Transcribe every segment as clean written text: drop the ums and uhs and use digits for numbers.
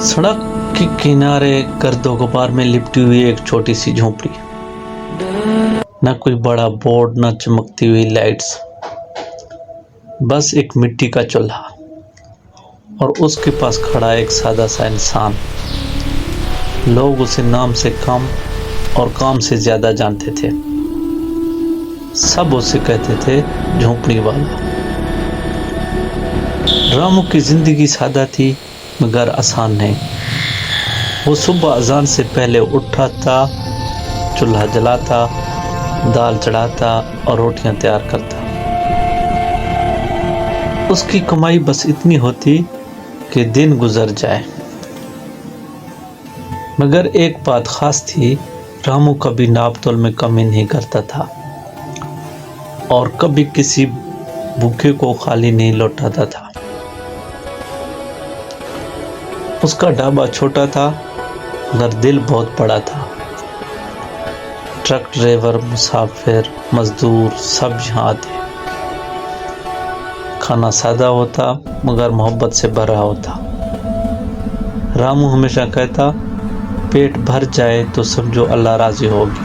सड़क के किनारे गर्दो गुबार में लिपटी हुई एक छोटी सी झोपड़ी। न कोई बड़ा बोर्ड, न चमकती हुई लाइट्स, बस एक मिट्टी का चूल्हा और उसके पास खड़ा एक सादा सा इंसान। लोग उसे नाम से कम और काम से ज्यादा जानते थे। सब उसे कहते थे झोपड़ी वाला। रामू की जिंदगी सादा थी मगर आसान नहीं। वो सुबह अजान से पहले उठता था, चूल्हा जलाता, दाल चढ़ाता और रोटियां तैयार करता। उसकी कमाई बस इतनी होती कि दिन गुजर जाए। मगर एक बात खास थी, रामू कभी नाप तोल में कमी नहीं करता था और कभी किसी भूखे को खाली नहीं लौटाता था। उसका ढाबा छोटा था मगर दिल बहुत बड़ा था। ट्रक ड्राइवर, मुसाफिर, मजदूर सब यहाँ आते। खाना सादा होता मगर मोहब्बत से भरा होता। रामू हमेशा कहता, पेट भर जाए तो समझो अल्लाह राजी होगी।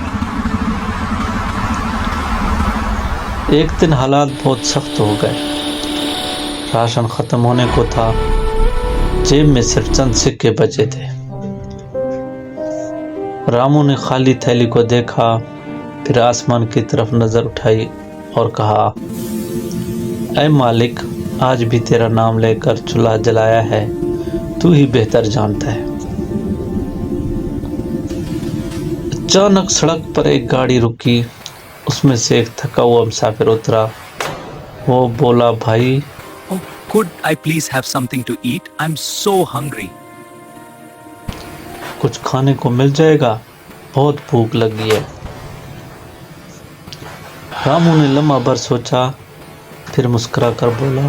एक दिन हालात बहुत सख्त हो गए। राशन खत्म होने को था। जेब में सिर्फ चंद सिक्के बचे थे। रामू ने खाली थैली को देखा, फिर आसमान की तरफ नजर उठाई और कहा, ऐ मालिक, आज भी तेरा नाम लेकर चूल्हा जलाया है, तू ही बेहतर जानता है। अचानक सड़क पर एक गाड़ी रुकी। उसमें से एक थका हुआ मुसाफिर उतरा। वो बोला, भाई, Could I please have something to eat? I'm so hungry. कुछ खाने को मिल जाएगा, बहुत भूख लगी है। रामू ने लम्हा भर सोचा, फिर मुस्कुरा कर बोला,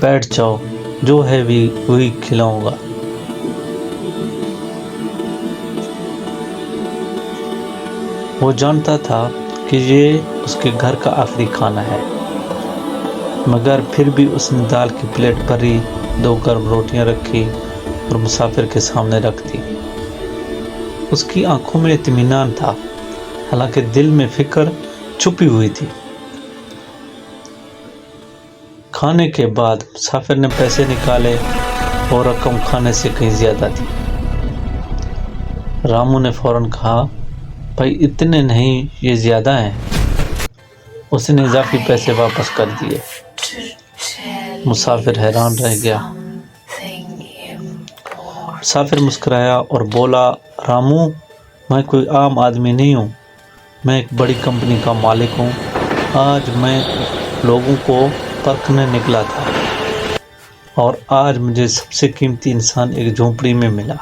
बैठ जाओ, जो है भी वही खिलाऊंगा। वो जानता था कि ये उसके घर का आखिरी खाना है, मगर फिर भी उसने दाल की प्लेट भरी, 2 गर्म रोटियां रखी और मुसाफिर के सामने रख दी। उसकी आंखों में इत्मीनान था, हालांकि दिल में फिक्र छुपी हुई थी। खाने के बाद मुसाफिर ने पैसे निकाले और रकम खाने से कहीं ज्यादा थी। रामू ने फौरन कहा, भाई इतने नहीं, ये ज्यादा हैं। उसने इजाफी पैसे वापस कर दिए। मुसाफिर हैरान रह गया। मुसाफिर मुस्कुराया और बोला, रामू, मैं कोई आम आदमी नहीं हूँ, मैं एक बड़ी कंपनी का मालिक हूँ। आज मैं लोगों को परखने निकला था और आज मुझे सबसे कीमती इंसान एक झोंपड़ी में मिला।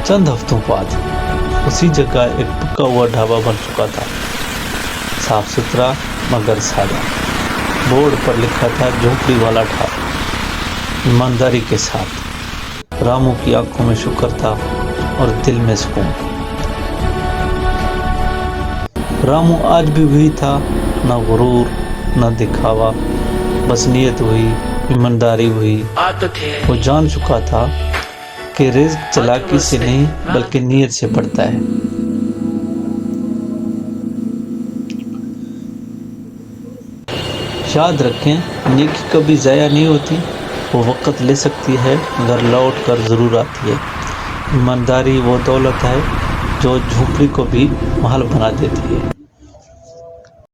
चंद हफ्तों बाद उसी जगह एक पक्का हुआ ढाबा बन चुका था, साफ सुथरा मगर सादा। बोर्ड पर लिखा था, झोंपड़ी वाला ढाबा। ईमानदारी के साथ। रामू की आंखों में शुक्र था और दिल में सुकून। रामू आज भी वही था, न गुरूर न दिखावा, बस नीयत हुई, ईमानदारी हुई। वो जान चुका था कि रिज़्क चालाकी से नहीं बल्कि नीयत से बढ़ता है। याद रखें, नेकी कभी ज़ाया नहीं होती। वो वक़्त ले सकती है मगर लौट कर ज़रूर आती है। ईमानदारी वो दौलत है जो झोपड़ी को भी महल बना देती है।